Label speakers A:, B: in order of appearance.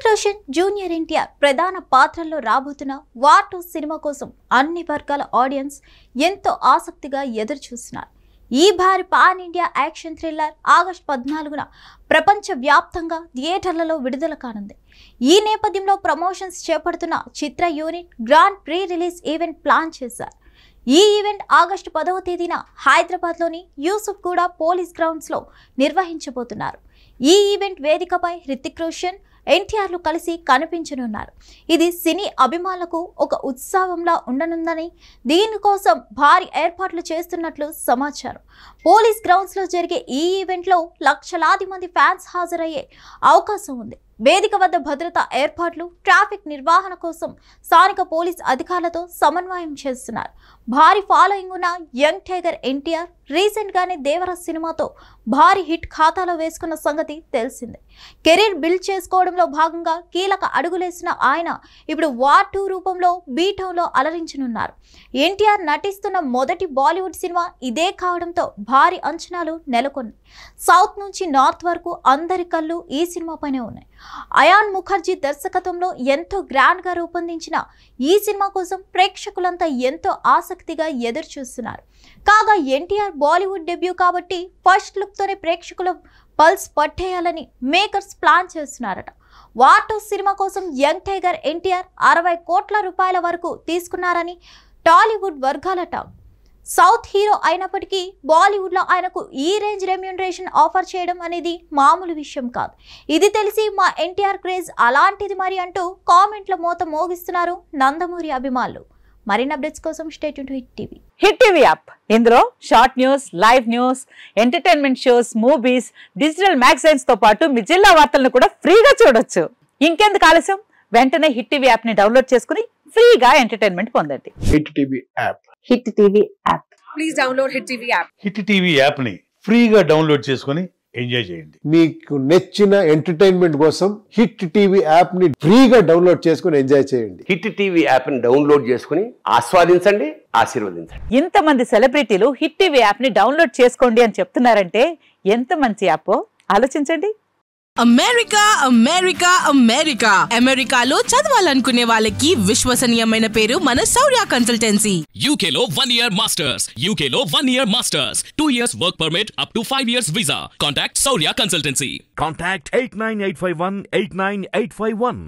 A: Hrithik Roshan, junior NTR ప్రధాన పాత్రల్లో రాబోతున్న వార్ 2 సినిమా కోసం అన్ని వర్గాల ఆడియన్స్ ఎంతో ఆసక్తిగా ఎదురుచూస్తున్నారు. ఈ భారీ pan India action thriller August 14న ప్రపంచ వ్యాప్తంగా థియేటర్లలో విడుదల కానుంది. ఈ నేపథ్యంలో ప్రమోషన్స్ చేపడుతున్న చిత్ర unit grand pre release event plan చేశారు. ఈ ఈవెంట్ ఆగస్టు 10వ తేదీన హైదరాబాద్లోని యూసుఫ్ గూడ పోలీస్ గ్రౌండ్స్లో నిర్వహించబోతున్నారు. ఈ ఈవెంట్ వేదికపై హృతిక్ రోషన్, ఎన్టీఆర్లు కలిసి కనిపించనున్నారు. ఇది సినీ అభిమానులకు ఒక ఉత్సవంలా ఉండనుందని, దీనికోసం భారీ ఏర్పాట్లు చేస్తున్నట్లు సమాచారం. పోలీస్ గ్రౌండ్స్లో జరిగే ఈ ఈవెంట్లో లక్షలాది మంది ఫ్యాన్స్ హాజరయ్యే అవకాశం ఉంది. వేదిక వద్ద భద్రతా ఏర్పాట్లు, ట్రాఫిక్ నిర్వహణ కోసం స్థానిక పోలీస్ అధికారులతో సమన్వయం చేస్తున్నారు. భారీ ఫాలోయింగ్ ఉన్న యంగ్ టైగర్ ఎన్టీఆర్ రీసెంట్ గానే దేవర సినిమాతో భారీ హిట్ ఖాతాలో వేసుకున్న సంగతి తెలిసిందే. కెరీర్ బిల్డ్ చేసుకోవడంలో భాగంగా కీలక అడుగులేసిన ఆయన ఇప్పుడు వార్ 2 రూపంలో బీటౌన్లో అలరించనున్నారు. ఎన్టీఆర్ నటిస్తున్న మొదటి బాలీవుడ్ సినిమా ఇదే కావడంతో భారీ అంచనాలు నెలకొన్నాయి. సౌత్ నుంచి నార్త్ వరకు అందరి కళ్ళు ఈ సినిమాపైనే ఉన్నాయి. అయాన్ ముఖర్జీ దర్శకత్వంలో ఎంతో గ్రాండ్ గా రూపొందించిన ఈ సినిమా కోసం ప్రేక్షకులంతా ఎంతో ఆసక్తిగా ఎదురు చూస్తున్నారు. కాగా ఎన్టీఆర్ బాలీవుడ్ డెబ్యూ కాబట్టి ఫస్ట్ లుక్ తోనే ప్రేక్షకుల పల్స్ పట్టేయాలని మేకర్స్ ప్లాన్ చేస్తున్నారట. వార్ 2 సినిమా కోసం యంగ్ టైగర్ ఎన్టీఆర్ 60 కోట్ల రూపాయల వరకు తీసుకున్నారని టాలీవుడ్ వర్గాల టాక్. సౌత్ హీరో అయినప్పటికీ బాలీవుడ్లో ఆయనకు ఈ రేంజ్ రెమ్యూనరేషన్ ఆఫర్ చేయడం అనేది మామూలు విషయం కాదు. ఇది తెలిసి మా ఎన్టీఆర్ క్రేజ్ అలాంటిది మరి అంటూ కామెంట్ల మోత మోగిస్తున్నారు నందమూరి అభిమానులు. మరిన్ని అప్డేట్స్ కోసం stay tuned to hit TV.
B: Hit TV app ఇందులో short news, live news, entertainment shows, movies, digital magazines తో పాటు మీ జిల్లా వార్తలను కూడా ఫ్రీగా చూడొచ్చు. ఇంకెందుకు ఆలస్యం, వెంటనే హిట్ టీవీ యాప్ ని డౌన్లోడ్ చేసుకుని ఫ్రీగా ఎంటర్టైన్మెంట్ పొందండి.
C: Hit TV app.
B: Hit TV app.
D: Please download hit TV app.
E: Hit TV app ని ఫ్రీగా డౌన్లోడ్ చేసుకుని ఎంజాయ్ చేయండి.
C: మీకు నచ్చిన ఎంటర్టైన్మెంట్ కోసం హిట్ టీవీ యాప్ ని ఫ్రీగా డౌన్లోడ్ చేసుకుని ఎంజాయ్ చేయండి.
F: హిట్ టీవీ యాప్ ని డౌన్లోడ్ చేసుకుని ఆస్వాదించండి, ఆశీర్వదించండి.
B: ఇంతమంది సెలబ్రిటీలు హిట్ టీవీ యాప్ ని డౌన్లోడ్ చేసుకోండి అని చెప్తున్నారంటే ఎంత మంచి యాప్ ఆలోచించండి.
D: అమెరికా అమెరికా అమెరికా అమెరికాలో చదవాలనుకునే వాళ్ళకి విశ్వసనీయమైన పేరు మన శౌర్య కన్సల్టెన్సీ.
G: UK లో 1 year masters, UK లో 1 year masters, 2 years work permit up to 5 years visa. Contact Saurya Consultancy.
H: Contact 89851 89851.